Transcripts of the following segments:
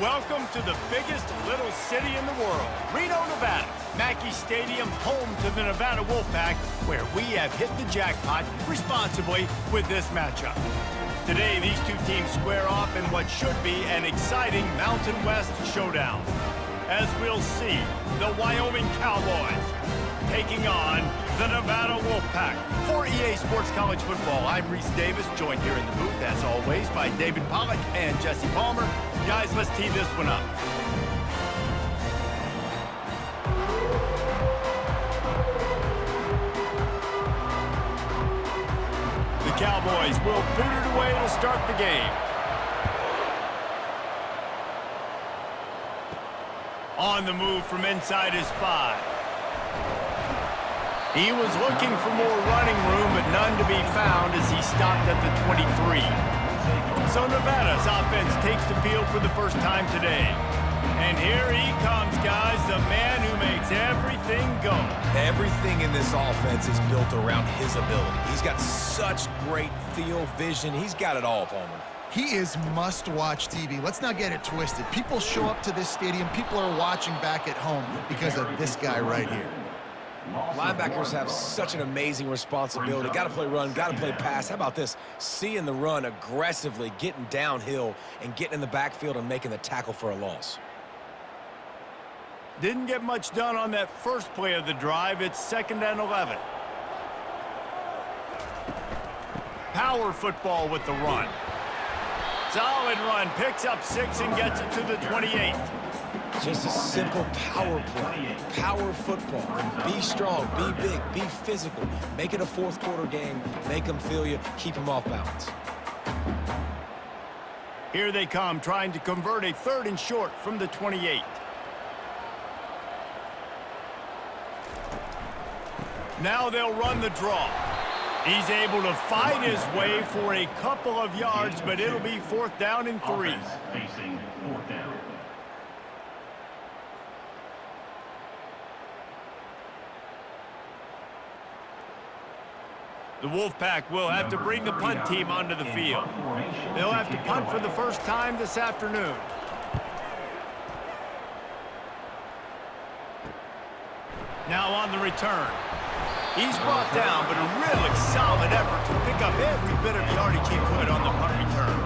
Welcome to the biggest little city in the world, Reno, Nevada. Mackey Stadium, home to the Nevada Wolfpack, where we have hit the jackpot responsibly with this matchup. Today, these two teams square off in what should be an exciting Mountain West showdown. As we'll see, the Wyoming Cowboys taking on the Nevada Wolfpack. For EA Sports College Football, I'm Reese Davis, joined here in the booth, as always, by David Pollack and Jesse Palmer. Guys, let's tee this one up. The Cowboys will boot it away to start the game. On the move from inside his 5. He was looking for more running room, but none to be found as he stopped at the 23. So Nevada's offense takes the field for the first time today. And here he comes, guys, the man who makes everything go. Everything in this offense is built around his ability. He's got such great field vision. He's got it all, Palmer. He is must-watch TV. Let's not get it twisted. People show up to this stadium. People are watching back at home because of this guy right here. Linebackers have such an amazing responsibility. Got to play run, got to play pass. How about this? Seeing the run aggressively, getting downhill, and getting in the backfield and making the tackle for a loss. Didn't get much done on that first play of the drive. It's 2nd and 11. Power football with the run. Solid run, picks up 6 and gets it to the 28. Just a simple power play, power football. Be strong, be big, be physical. Make it a fourth quarter game. Make them feel you, keep them off balance. Here they come, trying to convert a 3rd and short from the 28. Now they'll run the draw. He's able to fight his way for a couple of yards, but it'll be 4th down and 3. Facing 4th down. The Wolfpack will have to bring the punt team onto the field. They'll have to punt for the first time this afternoon. Now on the return. He's brought down, but a really solid effort to pick up every bit of yardage he could on the punt return.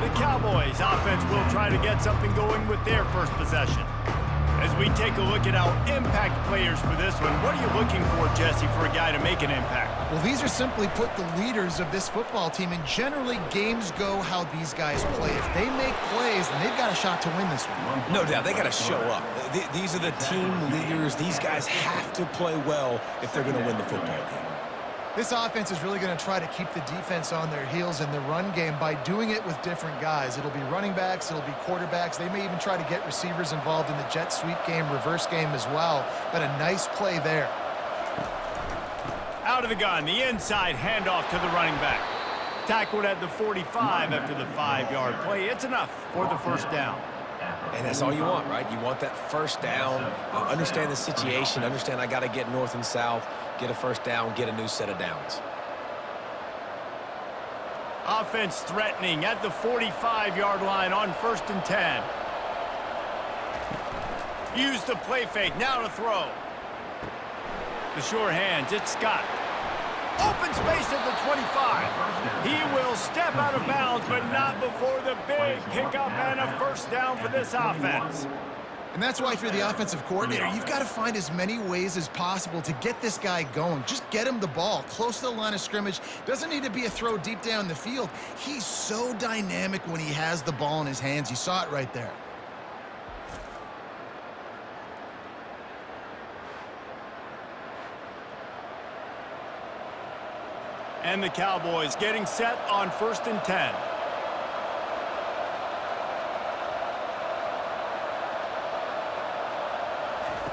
The Cowboys offense will try to get something going with their first possession. As we take a look at our impact players for this one, what are you looking for, Jesse, for a guy to make an impact? Well, these are simply put the leaders of this football team, and generally games go how these guys play. If they make plays, then they've got a shot to win this one. No doubt, they got to show up. These are the team leaders. These guys have to play well if they're going to win the football game. This offense is really going to try to keep the defense on their heels in the run game by doing it with different guys. It'll be running backs, it'll be quarterbacks. They may even try to get receivers involved in the jet sweep game, reverse game as well. But a nice play there. Out of the gun, the inside handoff to the running back. Tackled at the 45 after the 5-yard play. It's enough for the first down. And that's all you want, right? You want that first down, understand the situation, understand I got to get north and south, get a first down, get a new set of downs. Offense threatening at the 45-yard line on 1st and 10. Use the play fake, now to throw. The sure hands, it's Scott. Open space at the 25. He will step out of bounds, but not before the big pickup and a first down for this offense. And that's why if you're the offensive coordinator, you've got to find as many ways as possible to get this guy going. Just get him the ball close to the line of scrimmage. Doesn't need to be a throw deep down the field. He's so dynamic when he has the ball in his hands. You saw it right there. And the Cowboys getting set on 1st and 10.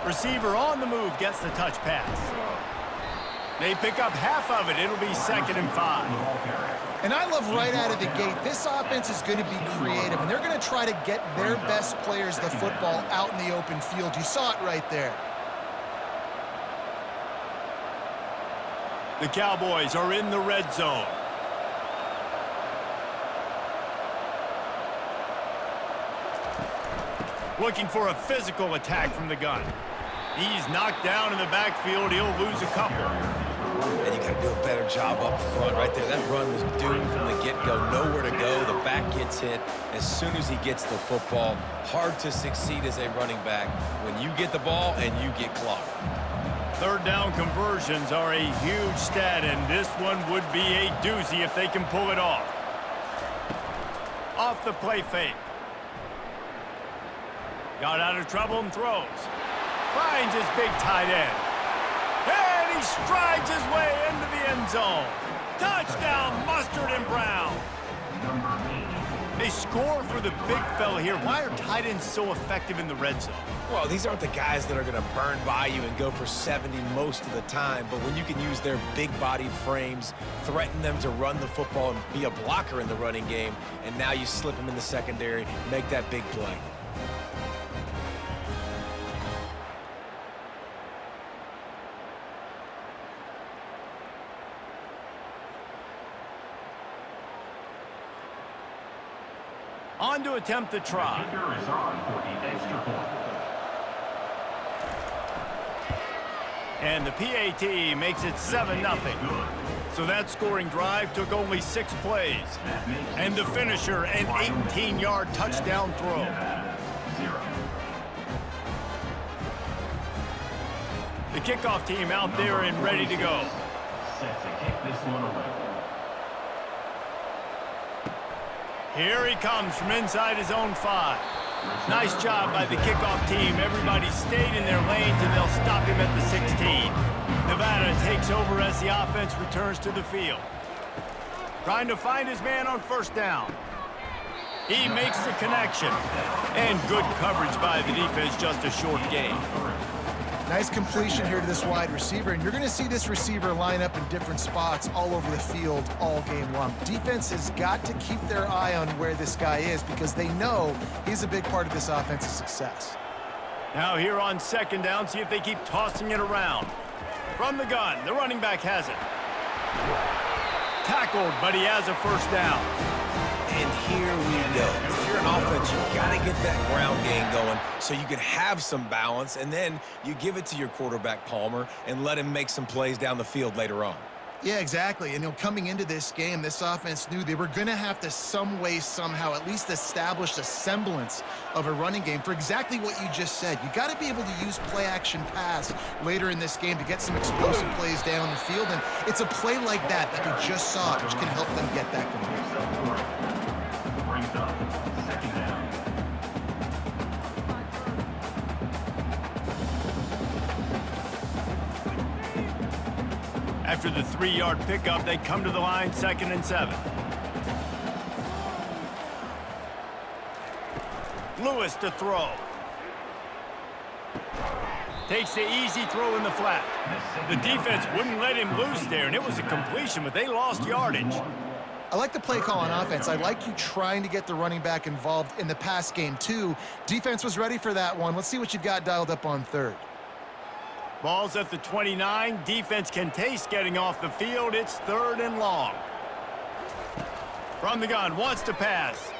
Receiver on the move gets the touch pass. They pick up half of it. It'll be 2nd and 5. And I love right out of the gate, this offense is going to be creative, and they're going to try to get their best players the football out in the open field. You saw it right there. The Cowboys are in the red zone. Looking for a physical attack from the gun. He's knocked down in the backfield. He'll lose a couple. And you got to do a better job up front right there. That run was doomed from the get-go. Nowhere to go. The back gets hit as soon as he gets the football. Hard to succeed as a running back when you get the ball and you get clocked. Third down conversions are a huge stat, and this one would be a doozy if they can pull it off. Off the play fake. Got out of trouble and throws. Finds his big tight end. And he strides his way into the end zone. Touchdown, Mustard and Brown. They score for the big fella here. Why are tight ends so effective in the red zone? Well, these aren't the guys that are going to burn by you and go for 70 most of the time, but when you can use their big-bodied frames, threaten them to run the football and be a blocker in the running game, and now you slip them in the secondary, make that big play. On to attempt the try. Kicker is on for the extra point. And the PAT makes it 7-0. So that scoring drive took only 6 plays. And the finisher, an 18-yard touchdown throw. The kickoff team out there and ready to go. Set to kick this one away. Here he comes from inside his own 5. Nice job by the kickoff team. Everybody stayed in their lanes, and they'll stop him at the 16. Nevada takes over as the offense returns to the field. Trying to find his man on first down. He makes the connection. And good coverage by the defense, just a short gain. Nice completion here to this wide receiver, and you're going to see this receiver line up in different spots all over the field all game long. Defense has got to keep their eye on where this guy is because they know he's a big part of this offense's success. Now here on second down, see if they keep tossing it around. From the gun, the running back has it. Tackled, but he has a first down. And here we go. If you're an offense, you got to get that ground game going so you can have some balance, and then you give it to your quarterback, Palmer, and let him make some plays down the field later on. Yeah, exactly. And coming into this game, this offense knew they were going to have to some way, somehow, at least establish a semblance of a running game for exactly what you just said. You got to be able to use play-action pass later in this game to get some explosive plays down the field, and it's a play like that we just saw, which can help them get that going. Brings up second down. After the 3-yard pickup, they come to the line, 2nd and 7. Lewis to throw. Takes the easy throw in the flat. The defense wouldn't let him loose there, and it was a completion, but they lost yardage. I like the play call on offense. I like you trying to get the running back involved in the pass game, too. Defense was ready for that one. Let's see what you've got dialed up on third. Ball's at the 29. Defense can taste getting off the field. It's 3rd and long. From the gun, wants to pass.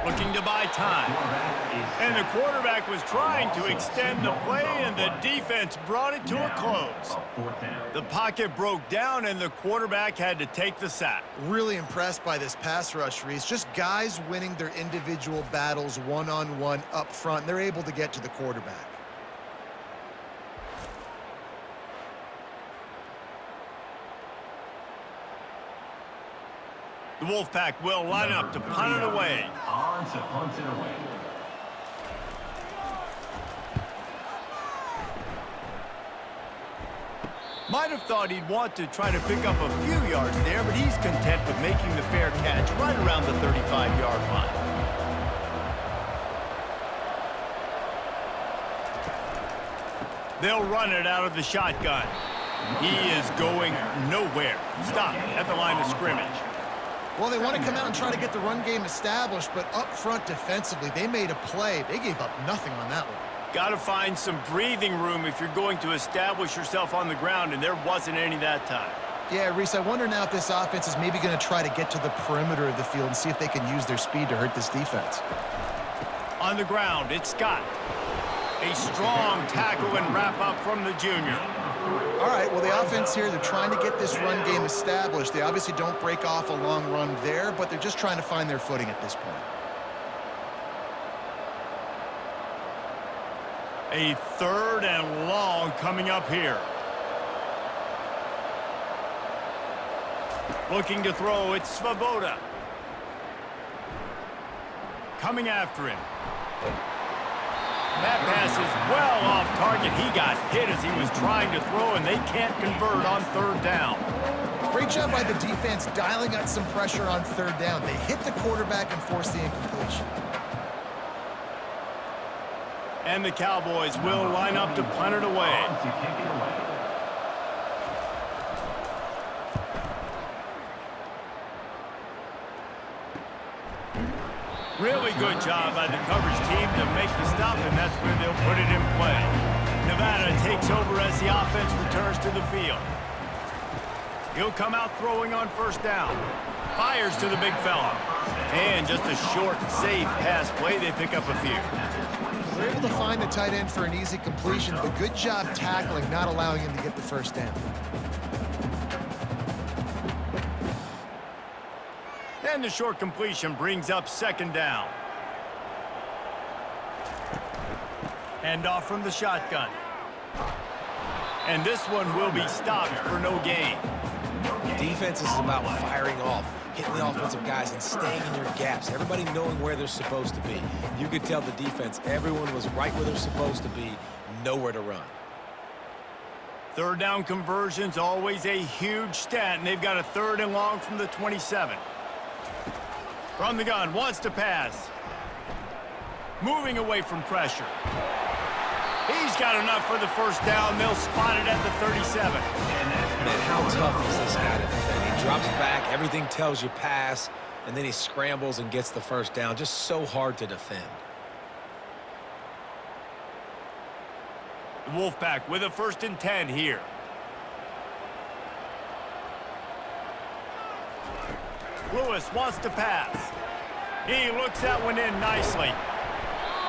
Looking to buy time. And the quarterback was trying to extend the play, and the defense brought it to a close. The pocket broke down, and the quarterback had to take the sack. Really impressed by this pass rush, Reese. Just guys winning their individual battles one-on-one up front. They're able to get to the quarterback. The Wolfpack will line up to punt it away. On to punt it away. Might have thought he'd want to try to pick up a few yards there, but he's content with making the fair catch right around the 35-yard line. They'll run it out of the shotgun. He is going nowhere. Stop at the line of scrimmage. Well, they want to come out and try to get the run game established, but up front defensively, they made a play. They gave up nothing on that one. Got to find some breathing room if you're going to establish yourself on the ground, and there wasn't any that time. Yeah, Reese, I wonder now if this offense is maybe going to try to get to the perimeter of the field and see if they can use their speed to hurt this defense. On the ground, it's Scott. A strong tackle and wrap-up from the junior. All right, well, the offense here, they're trying to get this run game established. They obviously don't break off a long run there, but they're just trying to find their footing at this point. A 3rd and long coming up here. Looking to throw, it's Svoboda. Coming after him. That pass is well off target. He got hit as he was trying to throw, and they can't convert on 3rd down. Great job by the defense dialing up some pressure on 3rd down. They hit the quarterback and forced the incompletion. And the Cowboys will line up to punt it away. To kick it away. Really good job by the coverage team to make the stop, and that's where they'll put it in play. Nevada takes over as the offense returns to the field. He'll come out throwing on 1st down. Fires to the big fella. And just a short, safe pass play. They pick up a few. They're able to find the tight end for an easy completion, but good job tackling, not allowing him to get the 1st down. And the short completion brings up 2nd down. Hand off from the shotgun. And this one will be stopped for no gain. Defense is about firing off, hitting the offensive guys and staying in your gaps. Everybody knowing where they're supposed to be. You could tell the defense, everyone was right where they're supposed to be, nowhere to run. 3rd down conversion's always a huge stat, and they've got a 3rd and long from the 27. From the gun, wants to pass. Moving away from pressure. He's got enough for the 1st down. They'll spot it at the 37. Man, how tough is this guy to defend? He drops back, everything tells you pass, and then he scrambles and gets the 1st down. Just so hard to defend. The Wolfpack with a 1st and 10 here. Lewis wants to pass. He looks that one in nicely.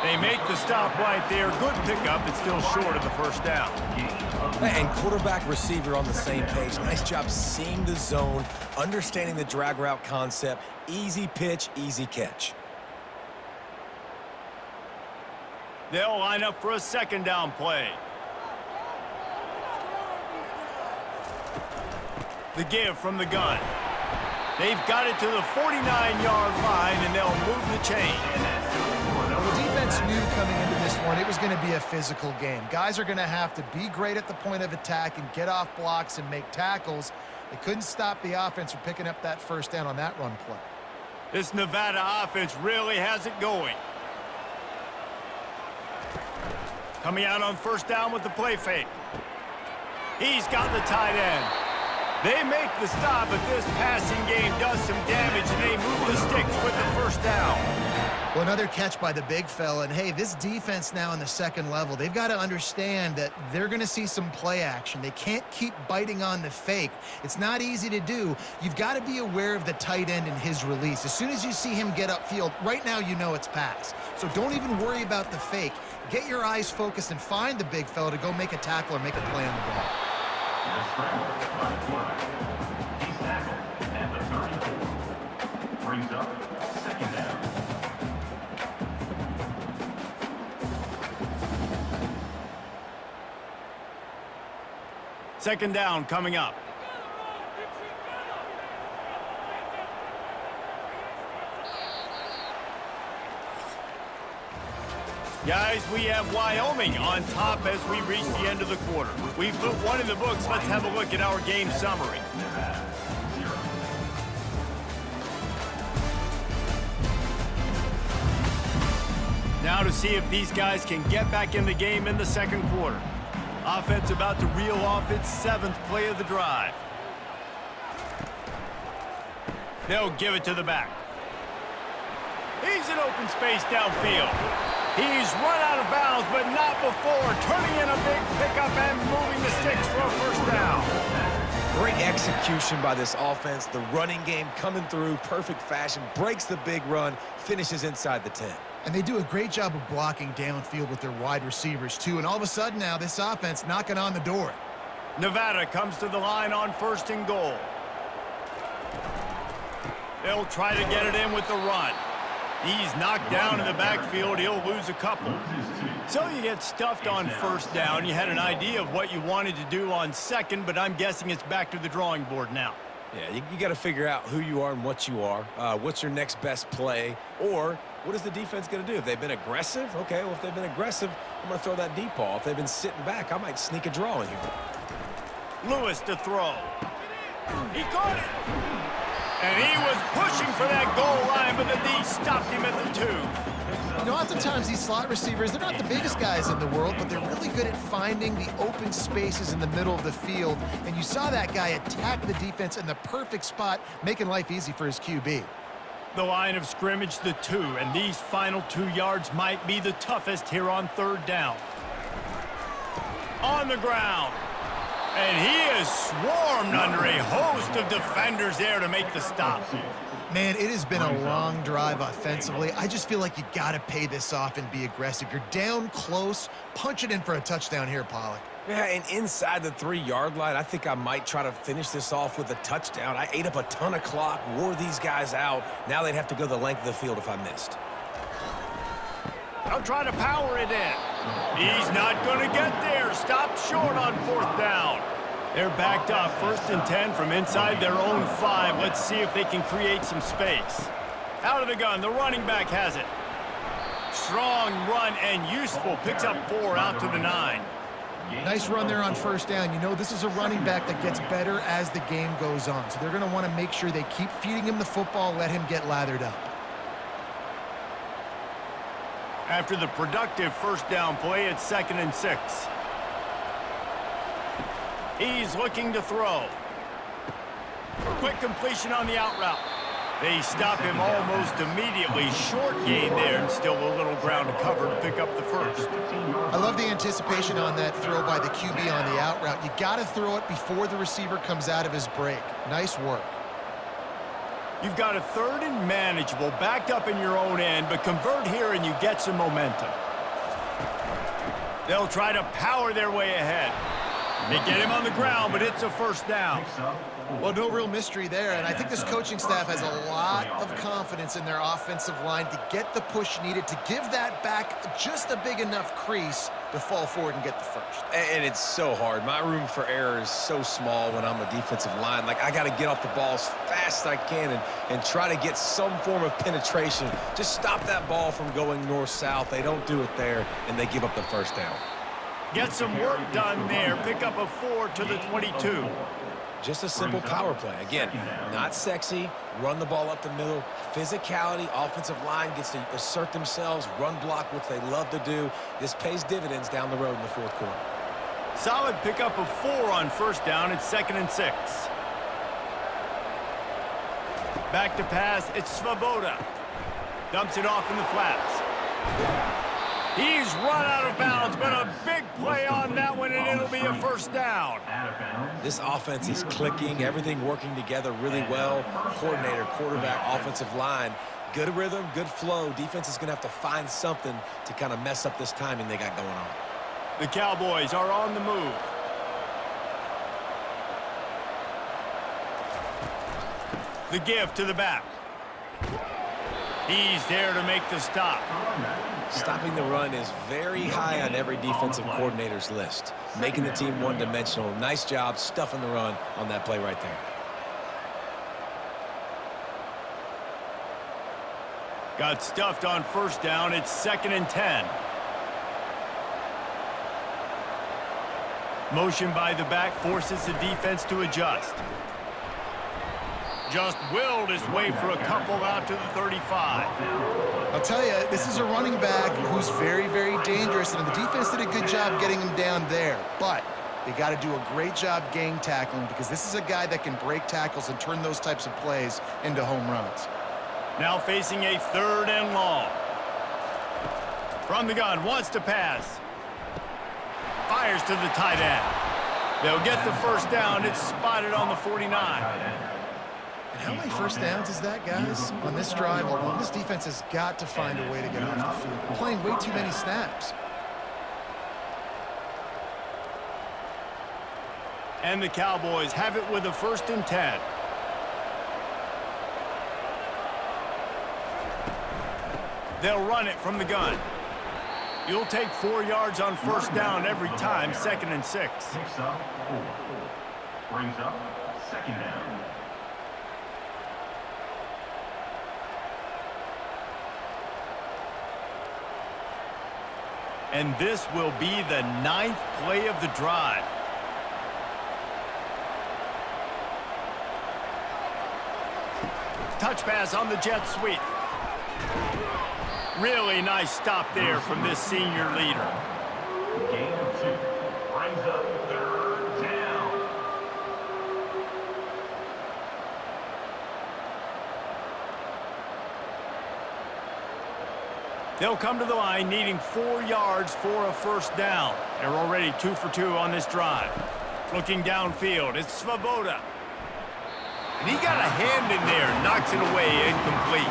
They make the stop right there. Good pickup. It's still short of the 1st down. And quarterback receiver on the same page. Nice job seeing the zone, understanding the drag route concept. Easy pitch, easy catch. They'll line up for a 2nd down play. The give from the gun. They've got it to the 49-yard line, and they'll move the chain. Well, the defense knew coming into this one it was going to be a physical game. Guys are going to have to be great at the point of attack and get off blocks and make tackles. They couldn't stop the offense from picking up that 1st down on that run play. This Nevada offense really has it going. Coming out on 1st down with the play fake. He's got the tight end. They make the stop, but this passing game does some damage, and they move the sticks with the 1st down. Well, another catch by the big fella. And, hey, this defense now in the 2nd level, they've got to understand that they're going to see some play action. They can't keep biting on the fake. It's not easy to do. You've got to be aware of the tight end and his release. As soon as you see him get upfield, right now you know it's pass. So don't even worry about the fake. Get your eyes focused and find the big fella to go make a tackle or make a play on the ball. The scramble by the quarterback. He's tackled at the 34. Brings up 2nd down. Second down coming up. Guys, we have Wyoming on top as we reach the end of the quarter. We've put one in the books. Let's have a look at our game summary. Now to see if these guys can get back in the game in the 2nd quarter. Offense about to reel off its 7th play of the drive. They'll give it to the back. He's in open space downfield. He's run out of bounds, but not before turning in a big pickup and moving the sticks for a 1st down. Great execution by this offense. The running game coming through, perfect fashion, breaks the big run, finishes inside the 10. And they do a great job of blocking downfield with their wide receivers, too. And all of a sudden now, this offense knocking on the door. Nevada comes to the line on 1st and goal. They'll try to get it in with the run. He's knocked down in the backfield. He'll lose a couple. So you get stuffed on 1st down. You had an idea of what you wanted to do on 2nd, but I'm guessing it's back to the drawing board now. Yeah, you got to figure out who you are and what you are. What's your next best play? Or what is the defense going to do? If they've been aggressive, okay, well, if they've been aggressive, I'm going to throw that deep ball. If they've been sitting back, I might sneak a draw in here. Lewis to throw. He caught it. And he was pushing for that goal line, but the D stopped him at the 2. You know, oftentimes these slot receivers, they're not the biggest guys in the world, but they're really good at finding the open spaces in the middle of the field. And you saw that guy attack the defense in the perfect spot, making life easy for his QB. The line of scrimmage, the 2, and these final 2 yards might be the toughest here on 3rd down. On the ground. And he is swarmed under a host of defenders there to make the stop. Man, it has been a long drive offensively. I just feel like you got to pay this off and be aggressive. You're down close. Punch it in for a touchdown here, Pollock. Yeah, and inside the 3-yard line, I think I might try to finish this off with a touchdown. I ate up a ton of clock, wore these guys out. Now they'd have to go the length of the field if I missed. I'll try to power it in. He's not going to get there. Stopped short on 4th down. They're backed up 1st and 10 from inside their own 5. Let's see if they can create some space. Out of the gun, the running back has it. Strong run and useful. Picks up 4 out to the 9. Nice run there on 1st down. You know, this is a running back that gets better as the game goes on. So they're going to want to make sure they keep feeding him the football, let him get lathered up. After the productive 1st down play, it's 2nd and 6. He's looking to throw. Quick completion on the out route. They stop him almost immediately. Short gain there and still a little ground to cover to pick up the 1st. I love the anticipation on that throw by the QB on the out route. You got to throw it before the receiver comes out of his break. Nice work. You've got a 3rd and manageable, backed up in your own end, but convert here and you get some momentum. They'll try to power their way ahead. They get him on the ground, but it's a 1st down. Well, no real mystery there, and I think this coaching staff has a lot of confidence in their offensive line to get the push needed to give that back just a big enough crease to fall forward and get the 1st. And it's so hard. My room for error is so small when I'm a defensive line. Like, I got to get off the ball as fast as I can and try to get some form of penetration. Just stop that ball from going north-south. They don't do it there, and they give up the 1st down. Get some work done there. Pick up a 4 to the 22. Just a simple power play. Again, not sexy, run the ball up the middle. Physicality, offensive line gets to assert themselves, run block, which they love to do. This pays dividends down the road in the 4th quarter. Solid pickup of 4 on 1st down. It's 2nd and 6. Back to pass. It's Svoboda. Dumps it off in the flats. He's run out of bounds, but a big play on that one, and it'll be a 1st down. This offense is clicking, everything working together really well. Coordinator, quarterback, offensive line, good rhythm, good flow. Defense is going to have to find something to kind of mess up this timing they got going on. The Cowboys are on the move. The give to the back. He's there to make the stop. Stopping the run is very high on every defensive coordinator's list. Making the team one-dimensional. Nice job stuffing the run on that play right there. Got stuffed on 1st down. It's 2nd and 10. Motion by the back forces the defense to adjust. Just willed his way for a couple out to the 35. I'll tell you, this is a running back who's very, very dangerous, and the defense did a good job getting him down there. But they got to do a great job gang tackling because this is a guy that can break tackles and turn those types of plays into home runs. Now facing a 3rd and long. From the gun, wants to pass. Fires to the tight end. They'll get the first down. It's spotted on the 49. And how many first downs is that, guys? On this drive alone, this defense has got to find a way to get off the field. They're playing way too many snaps. And the Cowboys have it with a 1st and 10. They'll run it from the gun. You'll take 4 yards on first down every time, 2nd and 6. Picks up 4. Brings up 2nd down. And this will be the 9th play of the drive. Touch pass on the jet sweep. Really nice stop there from this senior leader. Gain of 2. Brings up 3rd down. They'll come to the line needing 4 yards for a first down. They're already 2 for 2 on this drive. Looking downfield, it's Svoboda. And he got a hand in there, knocks it away, incomplete.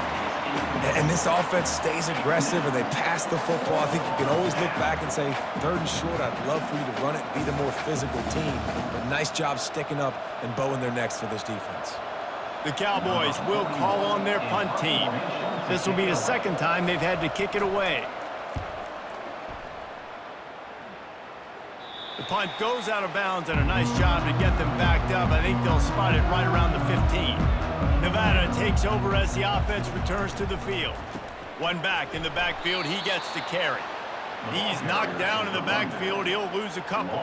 And this offense stays aggressive and they pass the football. I think you can always look back and say, 3rd and short, I'd love for you to run it, be the more physical team. But nice job sticking up and bowing their necks for this defense. The Cowboys will call on their punt team. This will be the 2nd time they've had to kick it away. The punt goes out of bounds, and a nice job to get them backed up. I think they'll spot it right around the 15. Nevada takes over as the offense returns to the field. One back in the backfield, he gets the carry. He's knocked down in the backfield, he'll lose a couple.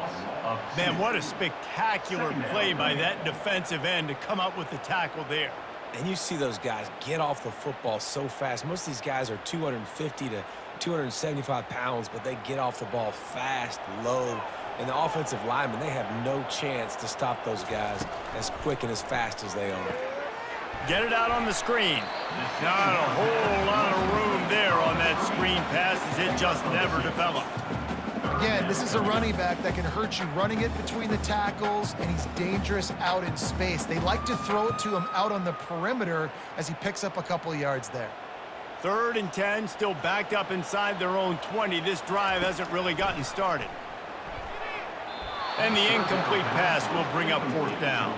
Man, what a spectacular play by that defensive end to come up with the tackle there. And you see those guys get off the football so fast. Most of these guys are 250 to 275 pounds, but they get off the ball fast, low. And the offensive linemen, they have no chance to stop those guys as quick and as fast as they are. Get it out on the screen. Not a whole lot of room there on that screen pass as it just never developed. Again, this is a running back that can hurt you running it between the tackles, and he's dangerous out in space. They like to throw it to him out on the perimeter as he picks up a couple of yards there. 3rd and 10, still backed up inside their own 20. This drive hasn't really gotten started. And the incomplete pass will bring up 4th down.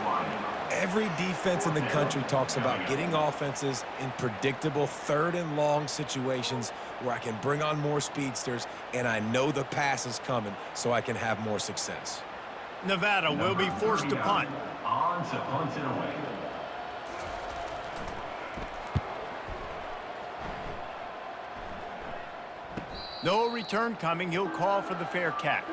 Every defense in the country talks about getting offenses in predictable 3rd and long situations where I can bring on more speedsters and I know the pass is coming so I can have more success. Nevada will be forced to punt. On to punt it away. No return coming. He'll call for the fair catch.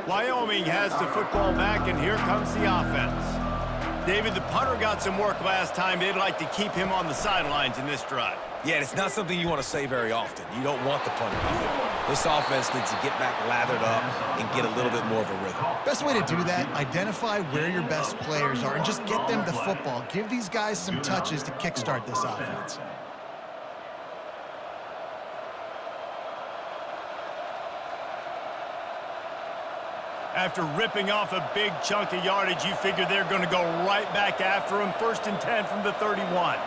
Wyoming has the football back, and here comes the offense. David, the punter got some work last time. They'd like to keep him on the sidelines in this drive. Yeah, it's not something you want to say very often. You don't want the punter out there. This offense needs to get back lathered up and get a little bit more of a rhythm. Best way to do that, identify where your best players are and just get them the football. Give these guys some touches to kickstart this offense. After ripping off a big chunk of yardage, you figure they're going to go right back after him. 1st and 10 from the 31.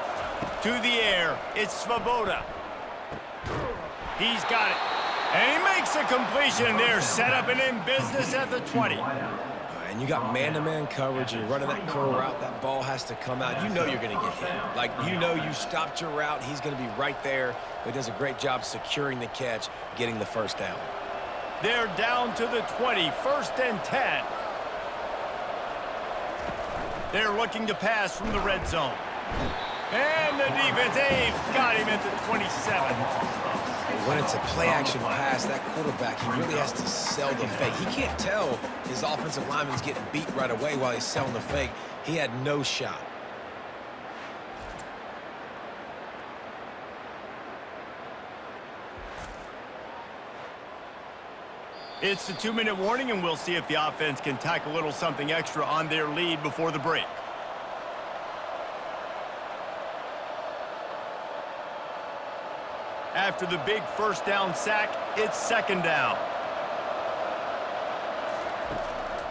To the air, it's Svoboda. He's got it. And he makes a completion there, set up and in business at the 20. And you got man-to-man coverage, you're running that curl route, that ball has to come out. You know you're going to get hit. Like, you know you stopped your route, he's going to be right there. But he does a great job securing the catch, getting the first down. They're down to the 20, 1st and 10. They're looking to pass from the red zone. And the defense, they've got him at the 27. When it's a play-action pass, that quarterback, he really has to sell the fake. He can't tell his offensive lineman's getting beat right away while he's selling the fake. He had no shot. It's the 2-minute warning, and we'll see if the offense can tack a little something extra on their lead before the break. After the big first down sack, it's 2nd down.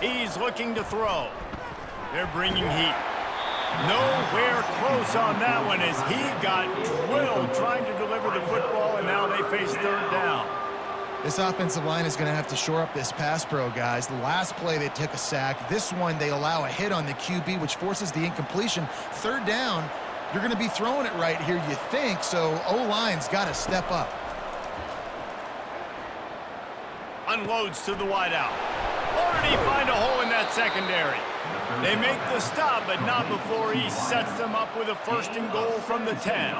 He's looking to throw. They're bringing heat. Nowhere close on that one as he got drilled trying to deliver the football, and now they face third down. This offensive line is going to have to shore up this pass pro, guys. The last play, they took a sack. This one, they allow a hit on the QB, which forces the incompletion. Third down, you're going to be throwing it right here, you think, so O-line's got to step up. Unloads to the wideout. Already find a hole in that secondary. They make the stop, but not before he sets them up with a 1st and goal from the 10.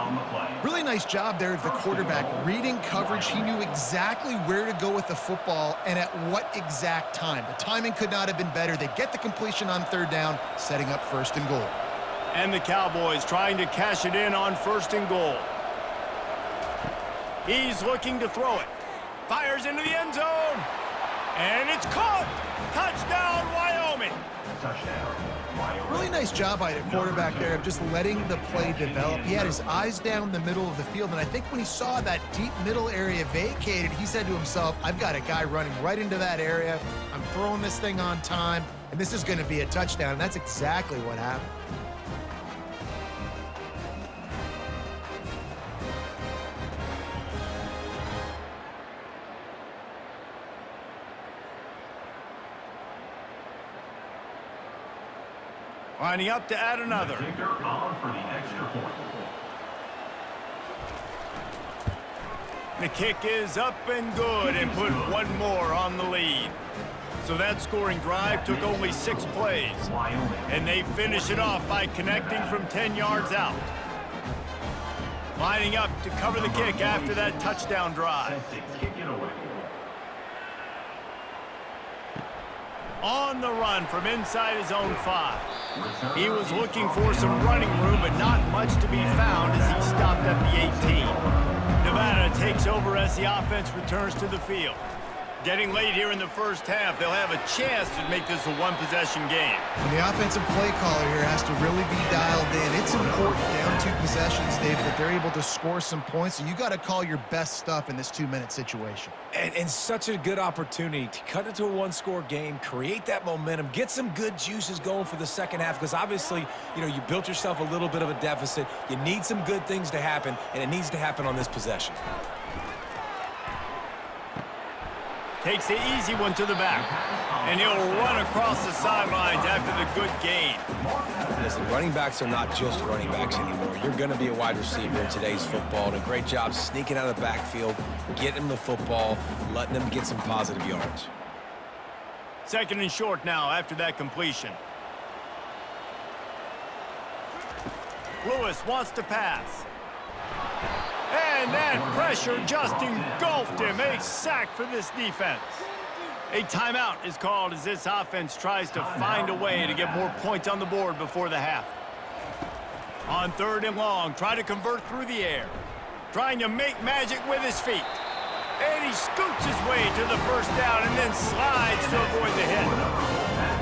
Really nice job there of the quarterback. Reading coverage, he knew exactly where to go with the football and at what exact time. The timing could not have been better. They get the completion on third down, setting up 1st and goal. And the Cowboys trying to cash it in on 1st and goal. He's looking to throw it. Fires into the end zone. And it's caught. Touchdown, Wyoming. Touchdown, Wyoming. Really nice job by the quarterback there of just letting the play develop. He had his eyes down the middle of the field, and I think when he saw that deep middle area vacated, he said to himself, I've got a guy running right into that area. I'm throwing this thing on time, and this is going to be a touchdown, and that's exactly what happened. Lining up to add another. Kicker on for the extra point. The kick is up and good and put one more on the lead. So that scoring drive took only 6 plays. Wyoming. And they finish it off by connecting from 10 yards out. Lining up to cover the kick after that touchdown drive. Set to kick it away. On the run from inside his own 5. He was looking for some running room, but not much to be found as he stopped at the 18. Nevada takes over as the offense returns to the field. Getting late here in the first half, they'll have a chance to make this a one-possession game. And the offensive play caller here has to really be dialed in. It's important down 2 possessions, Dave, that they're able to score some points. So you got to call your best stuff in this 2-minute situation. And such a good opportunity to cut into a 1-score game, create that momentum, get some good juices going for the second half, because obviously, you know, you built yourself a little bit of a deficit. You need some good things to happen, and it needs to happen on this possession. Takes the easy one to the back. And he'll run across the sidelines after the good gain. Listen, running backs are not just running backs anymore. You're going to be a wide receiver in today's football. And a great job sneaking out of the backfield, getting the football, letting them get some positive yards. 2nd and short now after that completion. Lewis wants to pass. And that pressure just engulfed him. A sack for this defense. A timeout is called as this offense tries to find a way to get more points on the board before the half. On 3rd and long, try to convert through the air. Trying to make magic with his feet. And he scoots his way to the 1st down and then slides to avoid the hit.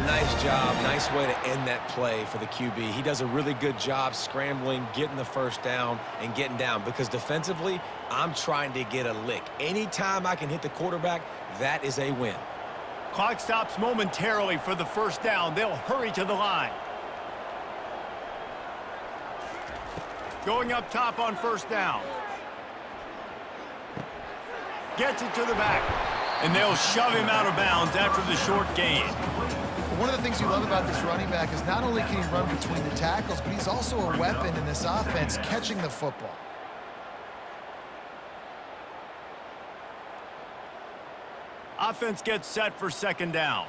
Nice job. Nice way to end that play for the QB. He does a really good job scrambling, getting the 1st down, and getting down. Because defensively, I'm trying to get a lick. Anytime I can hit the quarterback, that is a win. Clock stops momentarily for the 1st down. They'll hurry to the line. Going up top on 1st down. Gets it to the back. And they'll shove him out of bounds after the short gain. One of the things you love about this running back is not only can he run between the tackles, but he's also a weapon in this offense, catching the football. Offense gets set for 2nd down.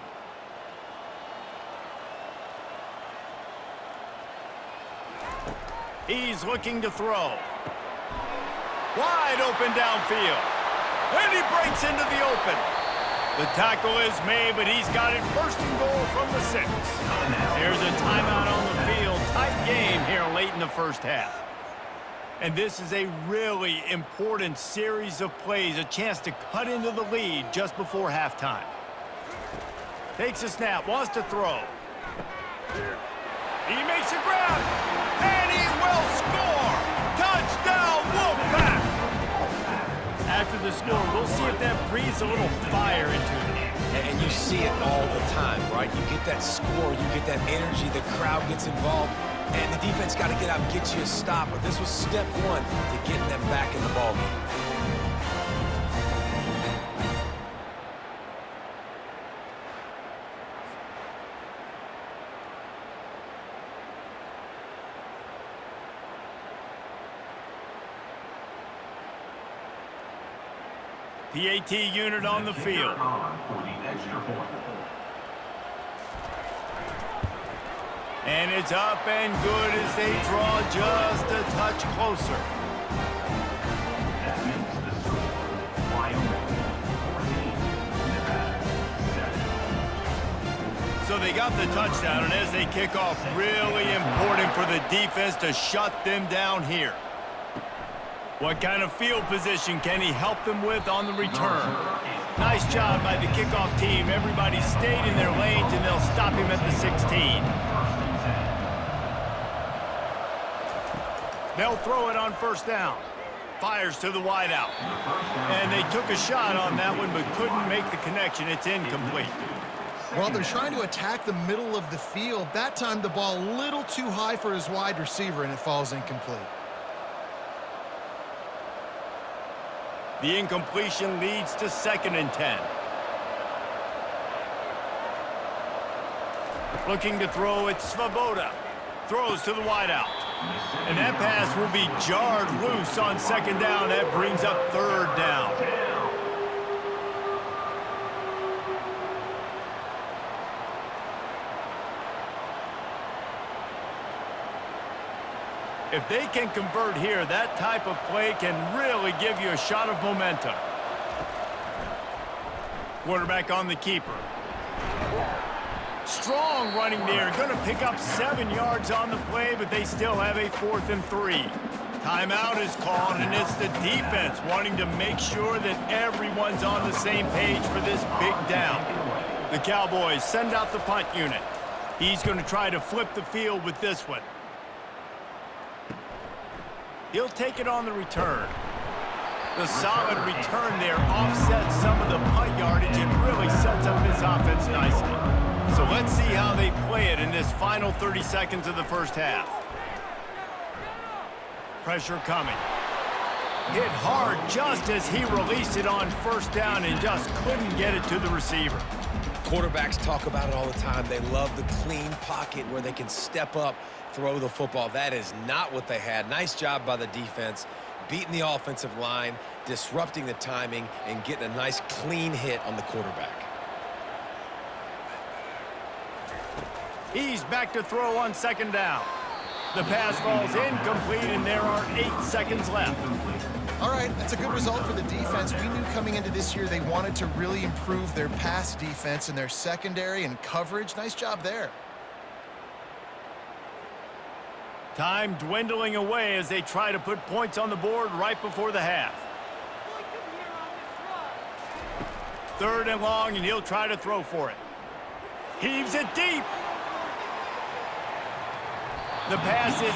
He's looking to throw. Wide open downfield. And he breaks into the open. The tackle is made, but he's got it 1st and goal from the 6. There's a timeout on the field. Tight game here late in the 1st half. And this is a really important series of plays, a chance to cut into the lead just before halftime. Takes a snap, wants to throw. He makes a grab, and he will score! Touchdown, Wolfpack! After the score, we'll see if that breathes a little fire into them. And you see it all the time, right? You get that score, you get that energy, the crowd gets involved, and the defense got to get out and get you a stop. But this was step one to getting them back in the ballgame. PAT unit on the field. For the extra point. And it's up and good as they draw just a touch closer. That makes the score Wyoming 14, Nevada 7. So they got the touchdown, and as they kick off, really important for the defense to shut them down here. What kind of field position can he help them with on the return? Nice job by the kickoff team. Everybody stayed in their lanes, and they'll stop him at the 16. They'll throw it on first down. Fires to the wideout. And they took a shot on that one, but couldn't make the connection. It's incomplete. Well, they're trying to attack the middle of the field. That time, the ball a little too high for his wide receiver, and it falls incomplete. The incompletion leads to 2nd and 10. Looking to throw, it's Svoboda. Throws to the wideout. And that pass will be jarred loose on 2nd down. That brings up 3rd down. If they can convert here, that type of play can really give you a shot of momentum. Quarterback on the keeper. Strong running there. Going to pick up 7 yards on the play, but they still have a 4th and 3. Timeout is called, and it's the defense wanting to make sure that everyone's on the same page for this big down. The Cowboys send out the punt unit. He's going to try to flip the field with this one. He'll take it on the return. The solid return there offsets some of the punt yardage and really sets up this offense nicely. So let's see how they play it in this final 30 seconds of the first half. Pressure coming. Hit hard just as he released it on first down and just couldn't get it to the receiver. Quarterbacks talk about it all the time. They love the clean pocket where they can step up, throw the football. That is not what they had. Nice job by the defense, beating the offensive line, disrupting the timing, and getting a nice clean hit on the quarterback. He's back to throw on 2nd down. The pass falls incomplete, and there are 8 seconds left. All right, that's a good result for the defense. We knew coming into this year they wanted to really improve their pass defense and their secondary and coverage. Nice job there. Time dwindling away as they try to put points on the board right before the half. 3rd and long, and he'll try to throw for it. Heaves it deep. The pass is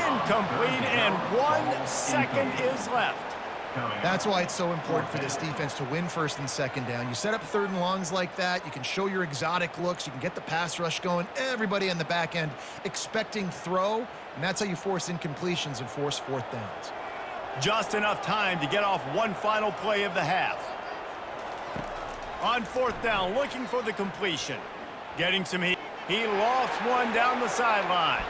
incomplete, and 1 second is left. That's why it's so important for this defense to win 1st and 2nd down. You set up 3rd and longs like that, you can show your exotic looks, you can get the pass rush going, everybody on the back end expecting throw, and that's how you force incompletions and force 4th downs. Just enough time to get off one final play of the half. On 4th down, looking for the completion. Getting some heat. He lofts one down the sideline.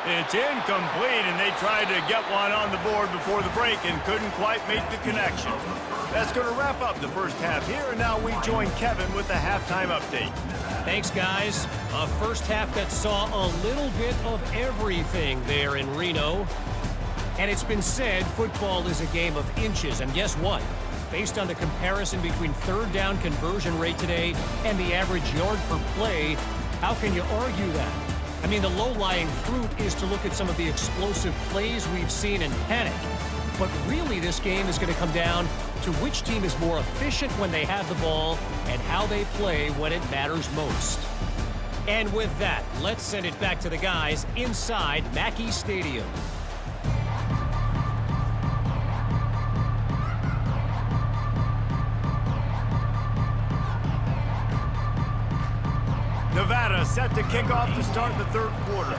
It's incomplete, and they tried to get one on the board before the break and couldn't quite make the connection. That's going to wrap up the first half here, and now we join Kevin with the halftime update. Thanks, guys. A first half that saw a little bit of everything there in Reno. And it's been said football is a game of inches, and guess what? Based on the comparison between 3rd down conversion rate today and the average yard per play, how can you argue that? I mean, the low-lying fruit is to look at some of the explosive plays we've seen and panic. But really, this game is going to come down to which team is more efficient when they have the ball and how they play when it matters most. And with that, let's send it back to the guys inside Mackey Stadium. set to kick off to start the third quarter.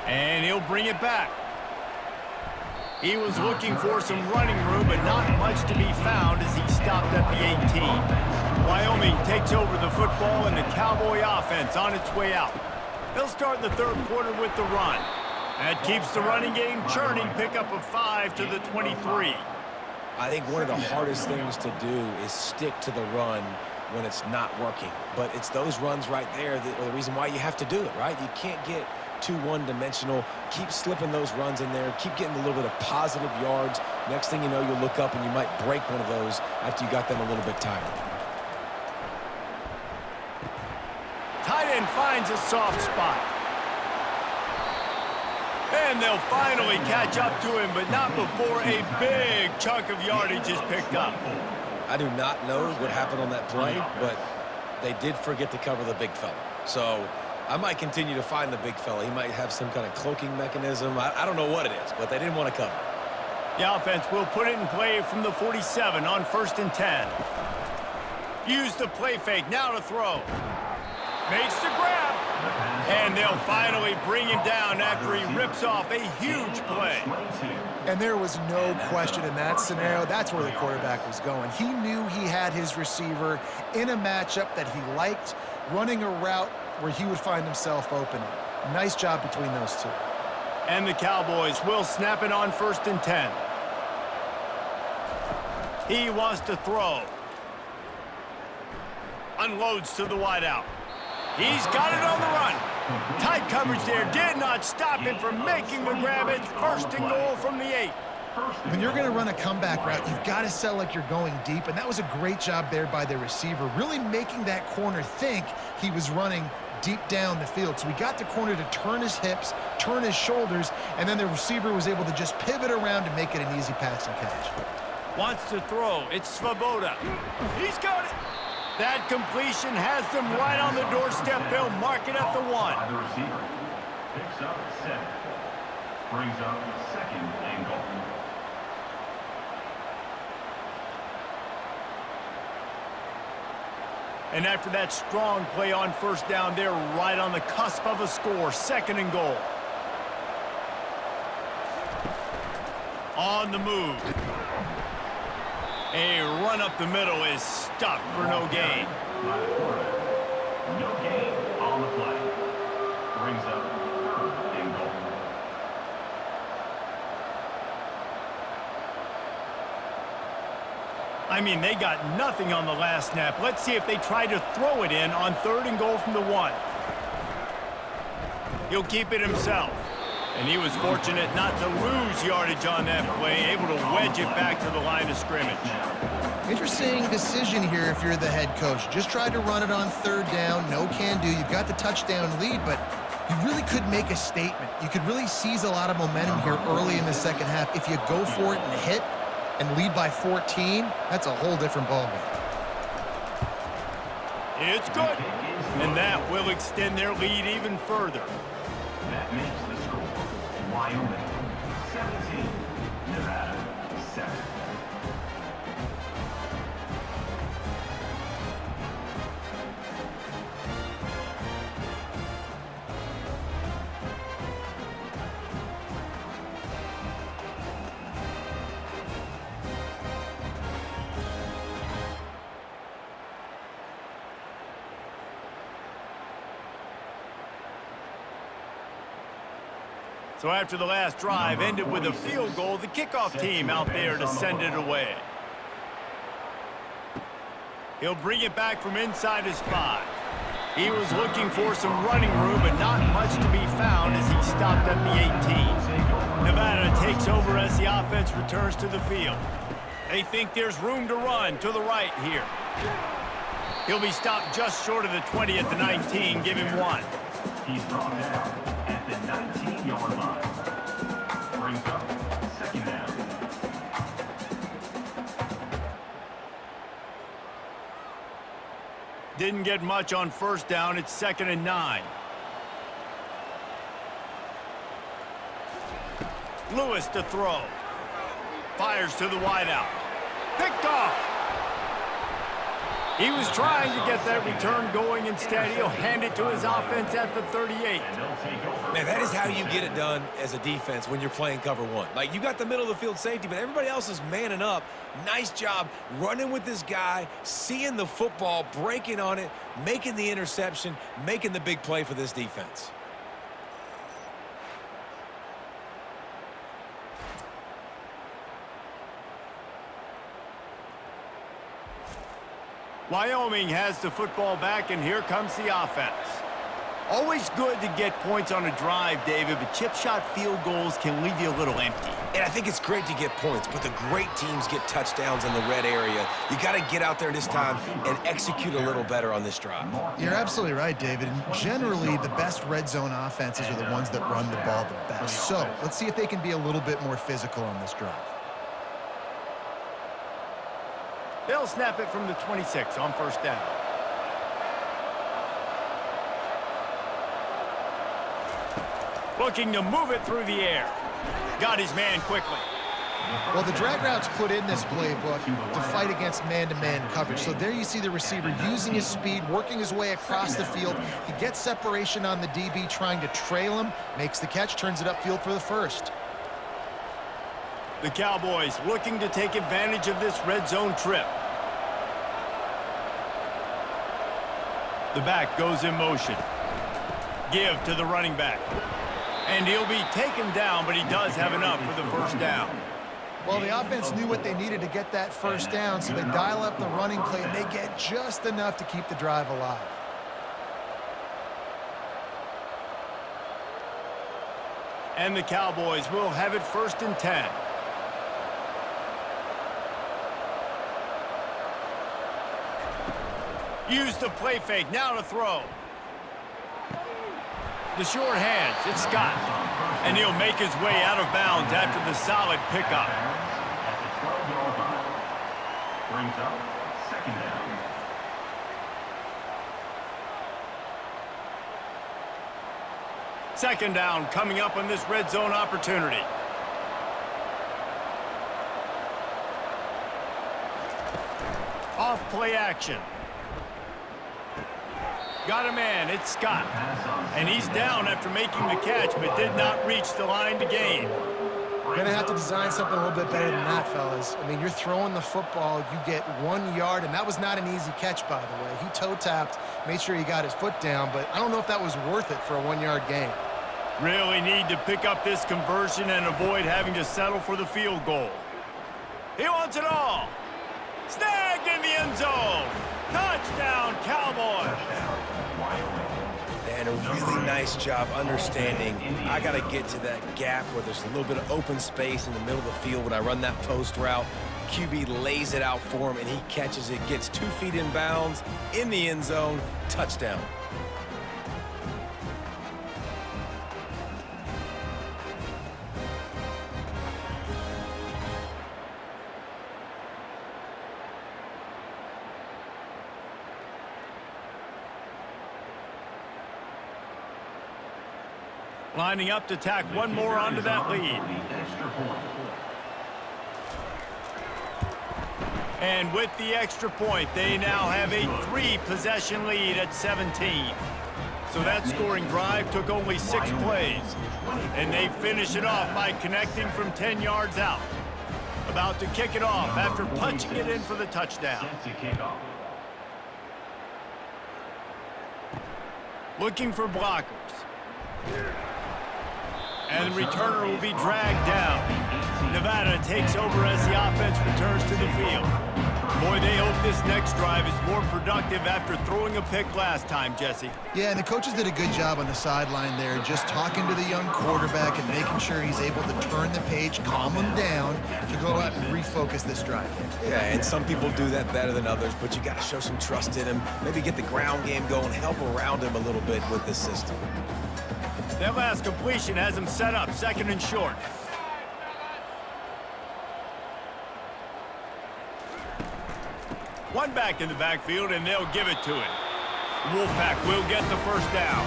And he'll bring it back. He was looking for some running room, but not much to be found as he stopped at the 18. Wyoming takes over the football and the Cowboy offense on its way out. They'll start the third quarter with the run. That keeps the running game churning, pickup of 5 to the 23. I think one of the hardest things to do is stick to the run when it's not working. But it's those runs right there that are the reason why you have to do it, right? You can't get too one-dimensional. Keep slipping those runs in there. Keep getting a little bit of positive yards. Next thing you know, you'll look up and you might break one of those after you got them a little bit tired. Tight end finds a soft spot. And they'll finally catch up to him, but not before a big chunk of yardage is picked up. I do not know what happened on that play, but they did forget to cover the big fella. So I might continue to find the big fella. He might have some kind of cloaking mechanism. I don't know what it is, but they didn't want to cover. The offense will put it in play from the 47 on 1st and 10. Use the play fake, now to throw. Makes the grab. And they'll finally bring him down after he rips off a huge play. And there was no question in that scenario. That's where the quarterback was going. He knew he had his receiver in a matchup that he liked, running a route where he would find himself open. Nice job between those two. And the Cowboys will snap it on 1st and 10. He wants to throw. Unloads to the wideout. He's got it on the run. Tight coverage there did not stop him from making the grab. It's 1st and goal from the 8. When you're going to run a comeback route, you've got to sell like you're going deep, and that was a great job there by the receiver, really making that corner think he was running deep down the field. So we got the corner to turn his hips, turn his shoulders, and then the receiver was able to just pivot around and make it an easy pass and catch. Wants to throw. It's Svoboda. He's got it. That completion has them right on the doorstep. They'll mark it at the 1. The receiver picks up 7. Brings up 2nd and goal. And after that strong play on 1st down, they're right on the cusp of a score. 2nd and goal. On the move. A run up the middle is stuck for no gain. No gain on the play. Brings up 3rd and goal. I mean, they got nothing on the last snap. Let's see if they try to throw it in on 3rd and goal from the 1. He'll keep it himself. And he was fortunate not to lose yardage on that play, able to wedge it back to the line of scrimmage. Interesting decision here if you're the head coach. Just try to run it on 3rd down, no can do. You've got the touchdown lead, but you really could make a statement. You could really seize a lot of momentum here early in the second half. If you go for it and hit and lead by 14, that's a whole different ballgame. It's good. And that will extend their lead even further. That makes the score Wyoming 17, Nevada 7. So after the last drive ended with a field goal, the kickoff team out there to send it away. He'll bring it back from inside his 5. He was looking for some running room, but not much to be found as he stopped at the 18. Nevada takes over as the offense returns to the field. They think there's room to run to the right here. He'll be stopped just short of the 20 at the 19, give him 1. He's brought down at the 19-yard line. Brings up 2nd down. Didn't get much on 1st down. It's 2nd and 9. Lewis to throw. Fires to the wideout. Picked off. He was trying to get that return going. Instead, he'll hand it to his offense at the 38. Man, that is how you get it done as a defense when you're playing cover one. Like, you got the middle of the field safety, but everybody else is manning up. Nice job running with this guy, seeing the football, breaking on it, making the interception, making the big play for this defense. Wyoming has the football back, and here comes the offense. Always good to get points on a drive, David, but chip shot field goals can leave you a little empty. And I think it's great to get points, but the great teams get touchdowns in the red area. You got to get out there this time and execute a little better on this drive. You're absolutely right, David. And generally, the best red zone offenses are the ones that run the ball the best. So let's see if they can be a little bit more physical on this drive. They'll snap it from the 26 on first down. Looking to move it through the air. Got his man quickly. Well, the drag routes put in this playbook to fight against man-to-man coverage. So there you see the receiver using his speed, working his way across the field. He gets separation on the DB, trying to trail him, makes the catch, turns it upfield for the first. The Cowboys looking to take advantage of this red zone trip. The back goes in motion. Give to the running back. And he'll be taken down, but he does have enough for the first down. Well, the offense knew what they needed to get that first down, so they dial up the running play, and they get just enough to keep the drive alive. And the Cowboys will have it 1st and 10. Use the play fake, now to throw. The short hands, it's Scott. And he'll make his way out of bounds after the solid pickup. At the 12-yard line. Brings up 2nd down. Second down coming up on this red zone opportunity. Off play action. Got a man, it's Scott. And he's down after making the catch, but did not reach the line to gain. You're going to have to design something a little bit better than that, fellas. I mean, you're throwing the football, you get 1 yard, and that was not an easy catch, by the way. He toe-tapped, made sure he got his foot down, but I don't know if that was worth it for a 1-yard gain. Really need to pick up this conversion and avoid having to settle for the field goal. He wants it all. Snagged in the end zone. Touchdown, Cowboys. And a really nice job understanding I got to get to that gap where there's a little bit of open space in the middle of the field when I run that post route. QB lays it out for him, and he catches it, gets 2 feet in bounds, in the end zone, touchdown. Lining up to tack one more onto that lead. And with the extra point, they now have a 3-possession lead at 17. So that scoring drive took only 6 plays. And they finish it off by connecting from 10 yards out. About to kick it off after punching it in for the touchdown. Looking for blockers. And the returner will be dragged down. Nevada takes over as the offense returns to the field. Boy, they hope this next drive is more productive after throwing a pick last time, Jesse. Yeah, and the coaches did a good job on the sideline there, just talking to the young quarterback and making sure he's able to turn the page, calm him down, to go out and refocus this drive. Yeah, and some people do that better than others, but you got to show some trust in him, maybe get the ground game going, help around him a little bit with this system. That last completion has him set up 2nd and short. One back in the backfield, and they'll give it to him. Wolfpack will get the first down.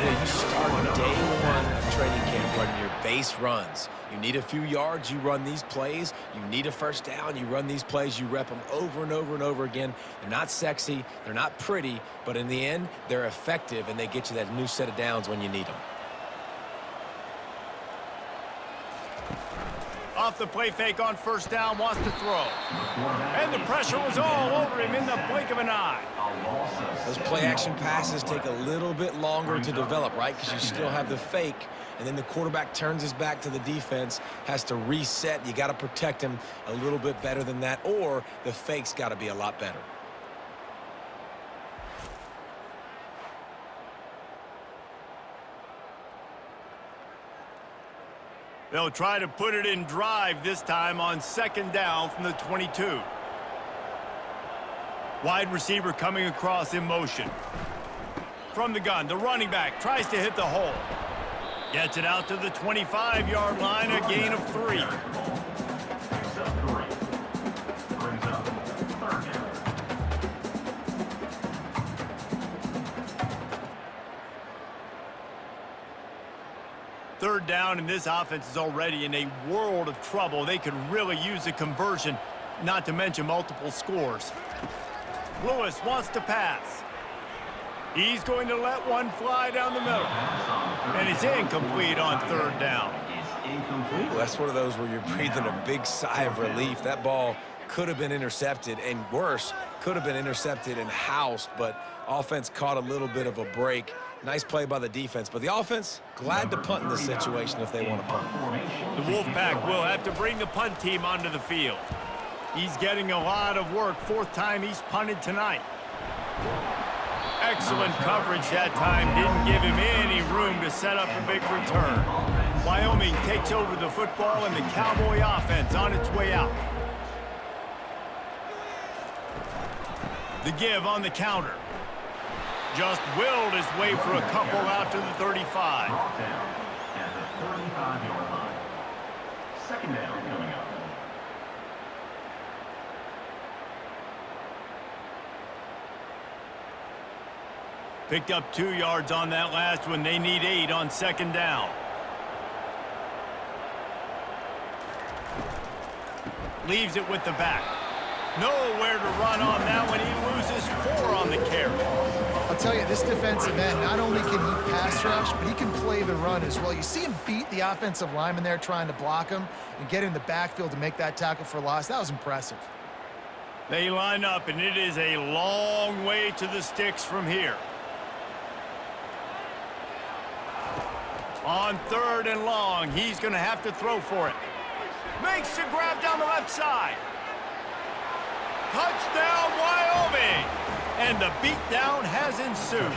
And you start day 1 of training camp running your base runs. You need a few yards, you run these plays. You need a first down, you run these plays. You rep them over and over and over again. They're not sexy, they're not pretty, but in the end, they're effective, and they get you that new set of downs when you need them. Off the play fake on first down, wants to throw. And the pressure was all over him in the blink of an eye. Those play-action passes take a little bit longer to develop, right? Because you still have the fake, and then the quarterback turns his back to the defense, has to reset. You got to protect him a little bit better than that, or the fake's got to be a lot better. They'll try to put it in drive this time on second down from the 22. Wide receiver coming across in motion. From the gun, the running back tries to hit the hole. Gets it out to the 25-yard line, a gain of 3. Brings up third down. Third down, and this offense is already in a world of trouble. They could really use a conversion, not to mention multiple scores. Lewis wants to pass. He's going to let one fly down the middle. And it's incomplete on third down. Ooh, that's one of those where you're breathing a big sigh of relief. That ball could have been intercepted, and worse, could have been intercepted and housed, but offense caught a little bit of a break. Nice play by the defense, but the offense, glad to punt in this situation if they want to punt. The Wolfpack will have to bring the punt team onto the field. He's getting a lot of work. Fourth time he's punted tonight. Excellent coverage that time. Didn't give him any room to set up a big return. Wyoming takes over the football, and the Cowboy offense on its way out. The give on the counter. Just willed his way for a couple out to the 35. Brought down at the 35-yard line. Second down coming up. Picked up 2 yards on that last one. They need 8 on second down. Leaves it with the back. Nowhere to run on that one. He loses 4 on the carry. I'll tell you, this defensive end, not only can he pass rush, but he can play the run as well. You see him beat the offensive lineman there trying to block him and get in the backfield to make that tackle for loss. That was impressive. They line up, and it is a long way to the sticks from here. On third and long, he's going to have to throw for it. Makes the grab down the left side. Touchdown, Wyoming! And the beatdown has ensued.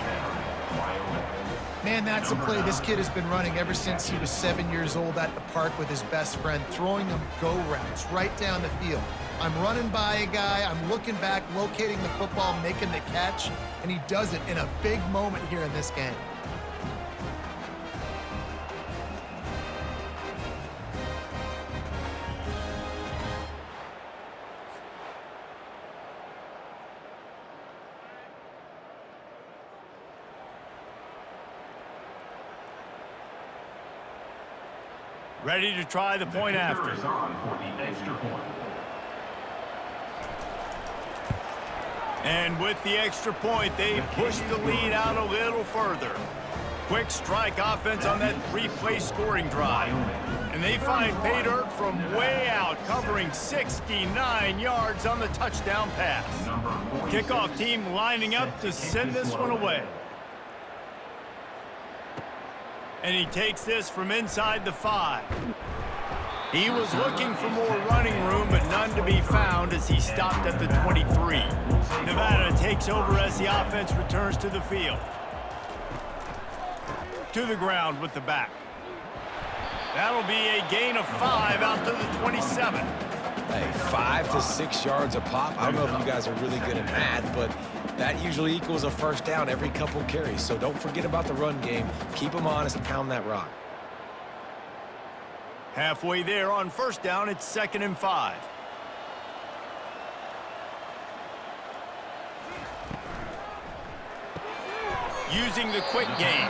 Man, that's a play this kid has been running ever since he was 7 years old at the park with his best friend, throwing them go routes right down the field. I'm running by a guy, I'm looking back, locating the football, making the catch, and he does it in a big moment here in this game. Ready to try the point after. Is on for the extra point. And with the extra point, they push the lead out a little further. Quick strike offense on that 3-play scoring drive. And they find pay dirt from way out, covering 69 yards on the touchdown pass. Kickoff team lining up to send this one away. And he takes this from inside the 5. He was looking for more running room, but none to be found as he stopped at the 23. Nevada takes over as the offense returns to the field. To the ground with the back. That'll be a gain of 5 out to the 27. Hey, 5 to 6 yards a pop. I don't know if you guys are really good at math, but that usually equals a first down every couple carries. So don't forget about the run game. Keep them honest, pound that rock. Halfway there on first down, it's 2nd and 5. Using the quick game.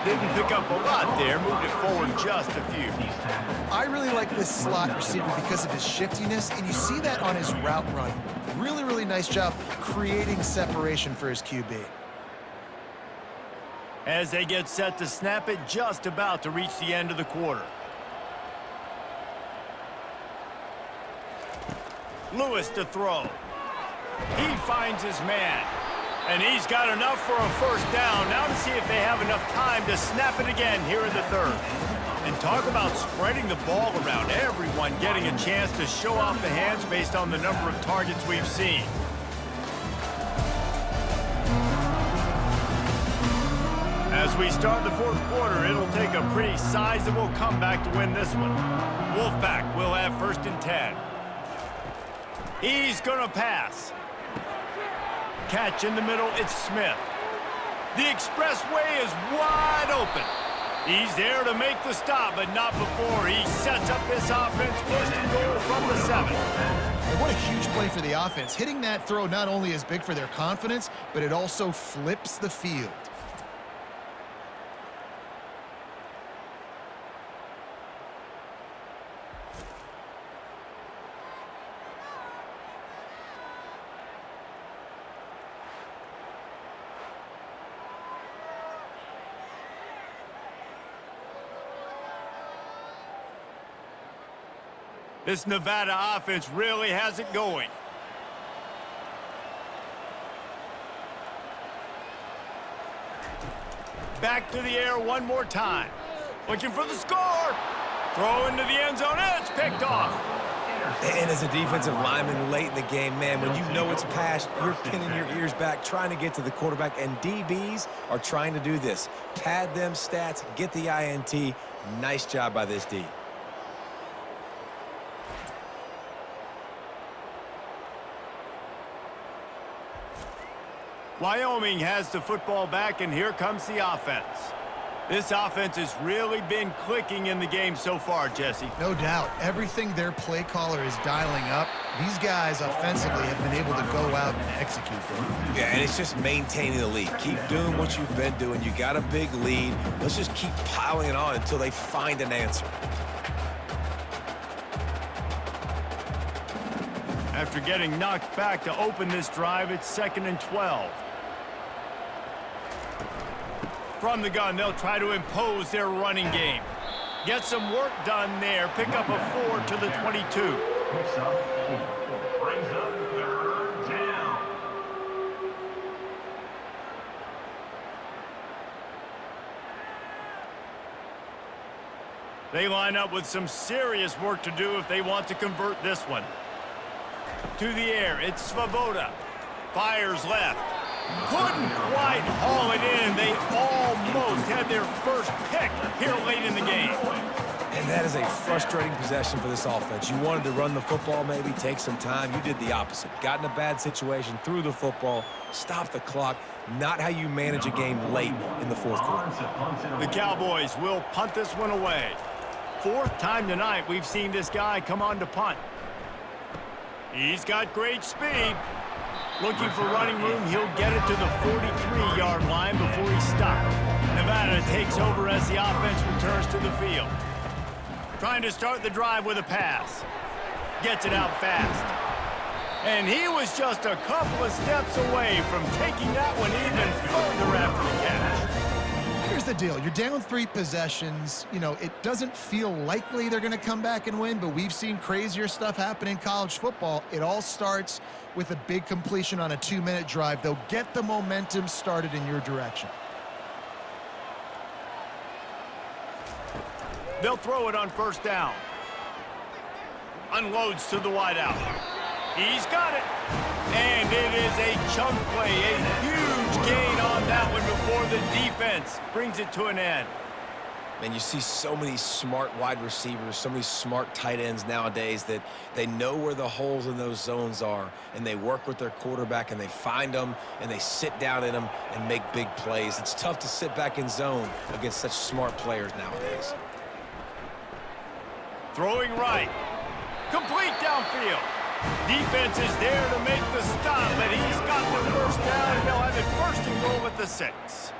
Didn't pick up a lot there, moved it forward just a few. I really like this slot receiver because of his shiftiness, and you see that on his route run. Really, really nice job creating separation for his QB. As they get set to snap it, just about to reach the end of the quarter. Lewis to throw. He finds his man. And he's got enough for a first down. Now to see if they have enough time to snap it again here in the third. And talk about spreading the ball around. Everyone getting a chance to show off the hands based on the number of targets we've seen. As we start the fourth quarter, it'll take a pretty sizable comeback to win this one. Wolfpack will have 1st and 10. He's going to pass. Catch in the middle, it's Smith. The expressway is wide open. He's there to make the stop, but not before he sets up this offense. 1st and goal from the 7. And what a huge play for the offense. Hitting that throw not only is big for their confidence, but it also flips the field. This Nevada offense really has it going. Back to the air one more time. Looking for the score. Throw into the end zone, and it's picked off. And as a defensive lineman late in the game, man, when you know it's passed, you're pinning your ears back, trying to get to the quarterback, and DBs are trying to do this. Pad them stats, get the INT. Nice job by this D. Wyoming has the football back, and here comes the offense. This offense has really been clicking in the game so far, Jesse. No doubt. Everything their play caller is dialing up, these guys offensively have been able to go out and execute them. Yeah, and it's just maintaining the lead. Keep doing what you've been doing. You got a big lead. Let's just keep piling it on until they find an answer. After getting knocked back to open this drive, it's 2nd and 12. From the gun, they'll try to impose their running game. Get some work done there. Pick up a 4 to the 22. Picks up 4. Brings up 3rd down. They line up with some serious work to do if they want to convert this one. To the air, it's Svoboda. Fires left. Couldn't quite haul it in. They almost had their first pick here late in the game. And that is a frustrating possession for this offense. You wanted to run the football, maybe take some time. You did the opposite. Got in a bad situation, threw the football, stopped the clock. Not how you manage a game late in the fourth quarter. The Cowboys will punt this one away. 4th time tonight we've seen this guy come on to punt. He's got great speed. Looking for running room, he'll get it to the 43-yard line before he's stopped. Nevada takes over as the offense returns to the field. Trying to start the drive with a pass. Gets it out fast. And he was just a couple of steps away from taking that one even further after the catch. Here's the deal. You're down 3 possessions. You know, it doesn't feel likely they're going to come back and win, but we've seen crazier stuff happen in college football. It all starts with a big completion on a 2-minute drive. They'll get the momentum started in your direction. They'll throw it on 1st down. Unloads to the wideout. He's got it. And it is a chunk play, a huge gain on that one before the defense brings it to an end. And you see so many smart wide receivers, so many smart tight ends nowadays that they know where the holes in those zones are, and they work with their quarterback, and they find them, and they sit down in them and make big plays. It's tough to sit back in zone against such smart players nowadays. Throwing right. Complete downfield. Defense is there to make the stop, but he's got the first down, and they'll have it 1st and goal at the 6.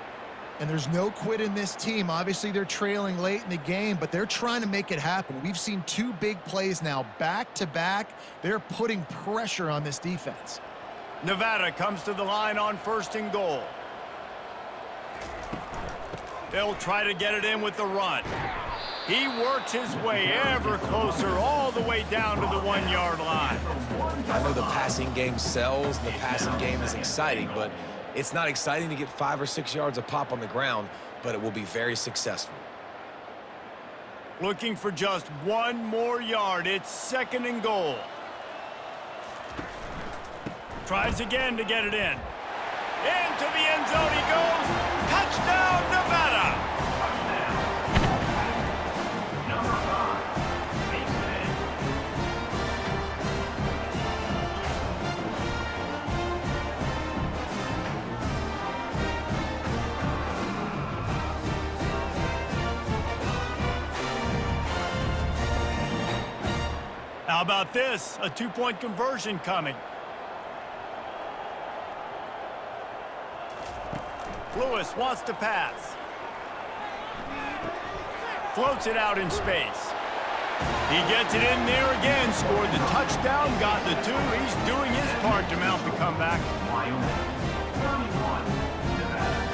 And there's no quit in this team. Obviously, they're trailing late in the game, but they're trying to make it happen. We've seen 2 big plays now, back-to-back. They're putting pressure on this defense. Nevada comes to the line on 1st and goal. They'll try to get it in with the run. He works his way ever closer all the way down to the 1-yard line. I know the passing game sells, and the passing game is exciting, but it's not exciting to get 5 or 6 yards a pop on the ground, but it will be very successful. Looking for just 1 more yard. It's 2nd and goal. Tries again to get it in. Into the end zone he goes. Touchdown, Nevada! How about this? A 2-point conversion coming. Lewis wants to pass. Floats it out in space. He gets it in there again, scored the touchdown, got the 2. He's doing his part to mount the comeback. Wyoming, 31, Nevada,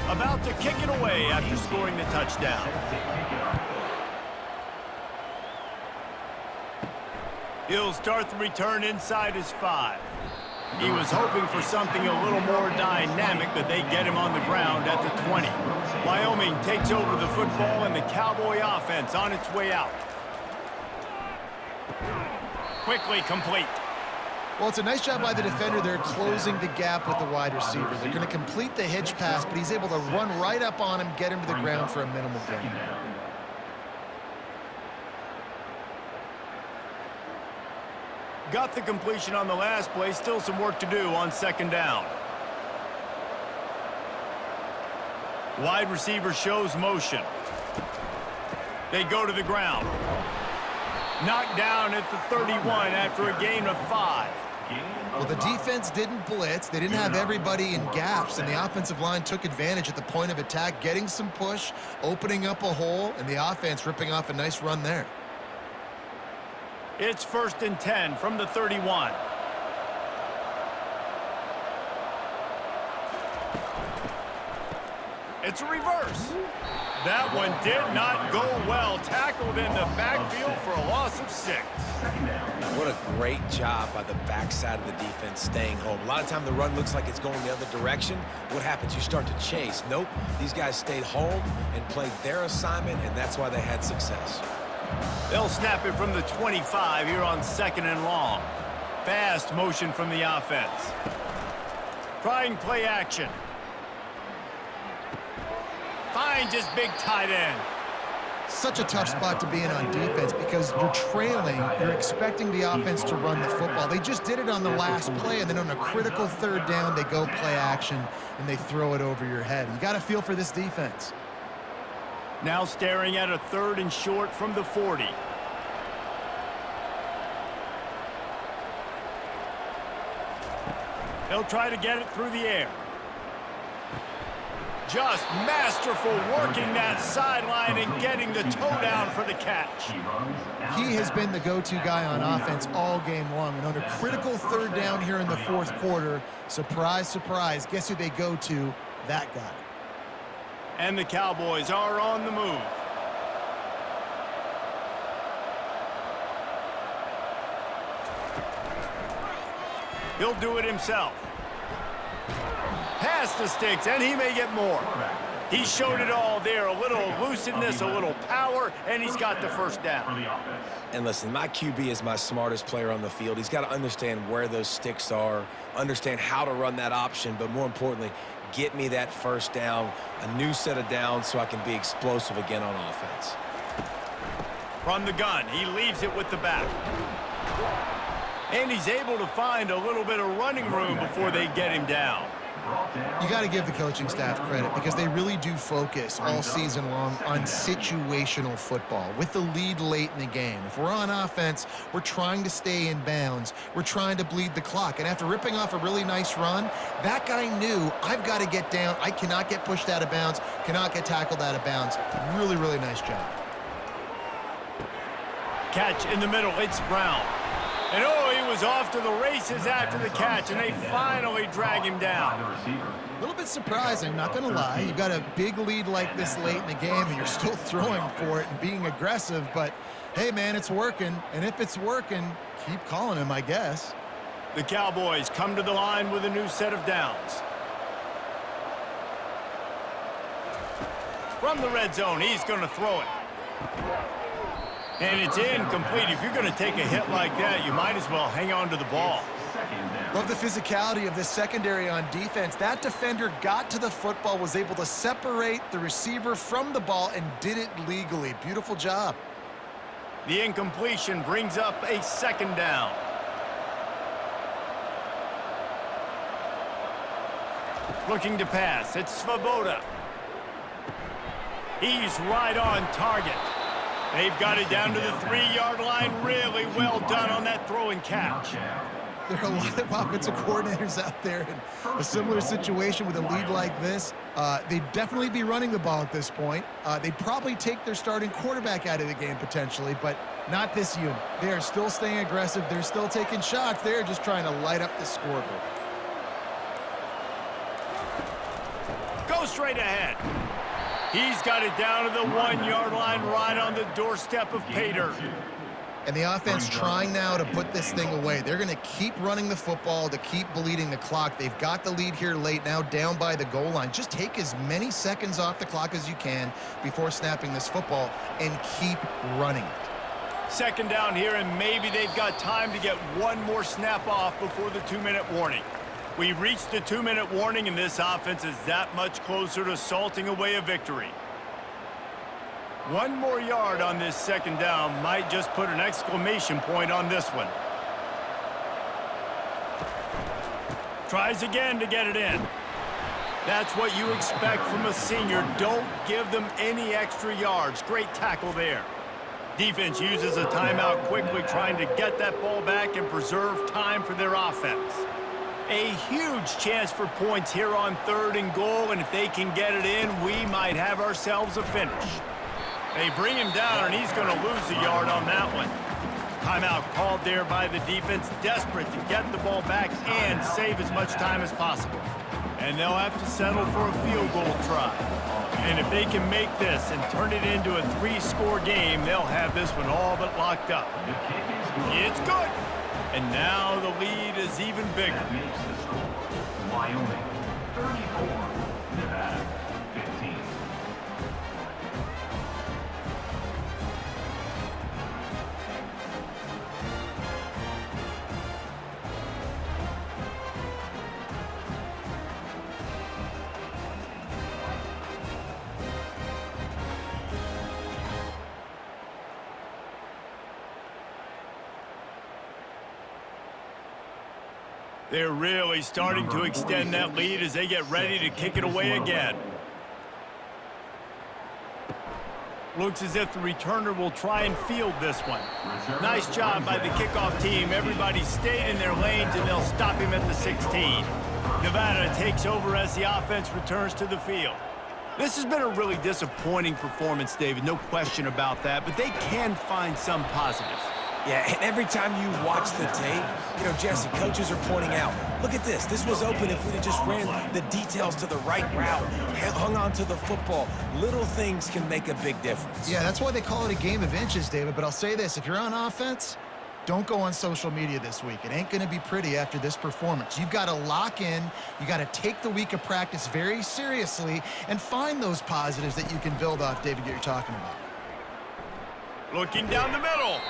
15. About to kick it away after scoring the touchdown. He'll start the return inside his 5. He was hoping for something a little more dynamic, but they get him on the ground at the 20. Wyoming takes over the football and the Cowboy offense on its way out. Quickly complete. Well, it's a nice job by the defender. They're closing the gap with the wide receiver. They're going to complete the hitch pass, but he's able to run right up on him, get him to the ground for a minimal gain. Got the completion on the last play. Still some work to do on 2nd down. Wide receiver shows motion. They go to the ground. Knocked down at the 31 after a gain of 5. Well, the defense didn't blitz. They didn't have everybody in gaps, and the offensive line took advantage at the point of attack, getting some push, opening up a hole, and the offense ripping off a nice run there. It's 1st and 10 from the 31. It's a reverse. That one did not go well. Tackled in the backfield for a loss of 6. What a great job by the backside of the defense staying home. A lot of time the run looks like it's going the other direction. What happens? You start to chase. Nope. These guys stayed home and played their assignment, and that's why they had success. They'll snap it from the 25 here on 2nd and long. Fast motion from the offense. Trying play action. Finds his big tight end. Such a tough spot to be in on defense because you're trailing. You're expecting the offense to run the football. They just did it on the last play, and then on a critical 3rd down, they go play action, and they throw it over your head. You got to feel for this defense. Now staring at a 3rd and short from the 40. They'll try to get it through the air. Just masterful working that sideline and getting the toe down for the catch. He has been the go-to guy on offense all game long. And on a critical 3rd down here in the 4th quarter, surprise, surprise, guess who they go to? That guy. And the Cowboys are on the move. He'll do it himself. Past the sticks, and he may get more. He showed it all there. A little elusiveness, a little power, and he's got the 1st down. And listen, my QB is my smartest player on the field. He's got to understand where those sticks are, understand how to run that option, but more importantly, get me that 1st down, a new set of downs so I can be explosive again on offense. From the gun, he leaves it with the back. And he's able to find a little bit of running room before they get him down. You got to give the coaching staff credit because they really do focus all season long on situational football with the lead late in the game. If we're on offense, we're trying to stay in bounds. We're trying to bleed the clock. And after ripping off a really nice run, that guy knew, I've got to get down. I cannot get pushed out of bounds, cannot get tackled out of bounds. Really, really nice job. Catch in the middle. It's Brown. And oh, he was off to the races after the catch, and they finally drag him down. A little bit surprising, not going to lie. You've got a big lead like this late in the game, and you're still throwing for it and being aggressive. But, hey, man, it's working. And if it's working, keep calling him, I guess. The Cowboys come to the line with a new set of downs. From the red zone, he's going to throw it. And it's incomplete. If you're going to take a hit like that, you might as well hang on to the ball. Love the physicality of this secondary on defense. That defender got to the football, was able to separate the receiver from the ball, and did it legally. Beautiful job. The incompletion brings up a second down. Looking to pass. It's Svoboda. He's right on target. They've got it down to the 3-yard line. Really well done on that throw and catch. There are a lot of offensive coordinators out there in a similar situation with a lead like this. They'd definitely be running the ball at this point. They'd probably take their starting quarterback out of the game potentially, but not this unit. They are still staying aggressive. They're still taking shots. They're just trying to light up the scoreboard. Go straight ahead. He's got it down to the 1-yard line, right on the doorstep of pay dirt. And the offense trying now to put this thing away. They're going to keep running the football to keep bleeding the clock. They've got the lead here late, now down by the goal line. Just take as many seconds off the clock as you can before snapping this football and keep running it. Second down here, and maybe they've got time to get one more snap off before the 2-minute warning. We've reached the 2-minute warning, and this offense is that much closer to salting away a victory. One more yard on this second down might just put an exclamation point on this one. Tries again to get it in. That's what you expect from a senior. Don't give them any extra yards. Great tackle there. Defense uses a timeout quickly, trying to get that ball back and preserve time for their offense. A huge chance for points here on 3rd and goal, and if they can get it in, we might have ourselves a finish. They bring him down, and he's going to lose a yard on that one. Timeout called there by the defense, desperate to get the ball back and save as much time as possible. And they'll have to settle for a field goal try. And if they can make this and turn it into a 3-score game, they'll have this one all but locked up. It's good. And now the lead is even bigger. That makes the score Wyoming 34, Nevada 15. They're really starting to extend that lead as they get ready to kick it away again. Looks as if the returner will try and field this one. Nice job by the kickoff team. Everybody stayed in their lanes, and they'll stop him at the 16. Nevada takes over as the offense returns to the field. This has been a really disappointing performance, David, no question about that, but they can find some positives. Yeah, and every time you watch the tape, you know, Jesse, coaches are pointing out, look at this. This was open if we'd have just ran the details to the right route, hung on to the football. Little things can make a big difference. Yeah, that's why they call it a game of inches, David. But I'll say this, if you're on offense, don't go on social media this week. It ain't going to be pretty after this performance. You've got to lock in. You got to take the week of practice very seriously and find those positives that you can build off, David, that you're talking about. Looking down the middle,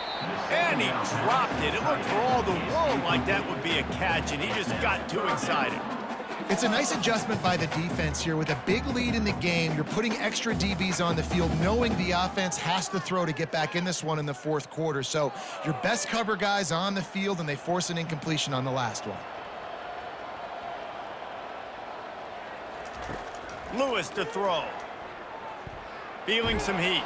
and he dropped it. It looked for all the world like that would be a catch, and he just got too excited. It's a nice adjustment by the defense here. With a big lead in the game, you're putting extra DBs on the field, knowing the offense has to throw to get back in this one in the 4th quarter. So your best cover guys on the field, and they force an incompletion on the last one. Lewis to throw. Feeling some heat.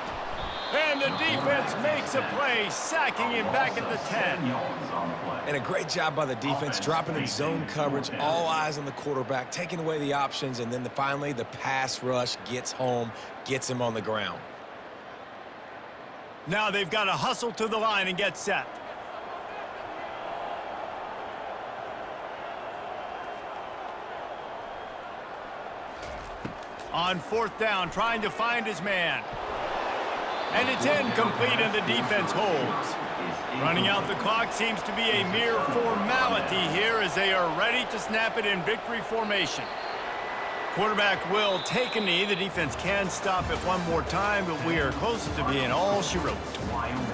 And the defense makes a play, sacking him back at the 10. Yards on the play. And a great job by the defense, dropping in zone coverage, all eyes on the quarterback, taking away the options, and then finally the pass rush gets home, gets him on the ground. Now they've got to hustle to the line and get set. On 4th down, trying to find his man. And it's incomplete, and the defense holds. Running out the clock seems to be a mere formality here as they are ready to snap it in victory formation. Quarterback will take a knee. The defense can stop it one more time, but we are close to being all she wrote. Wyoming.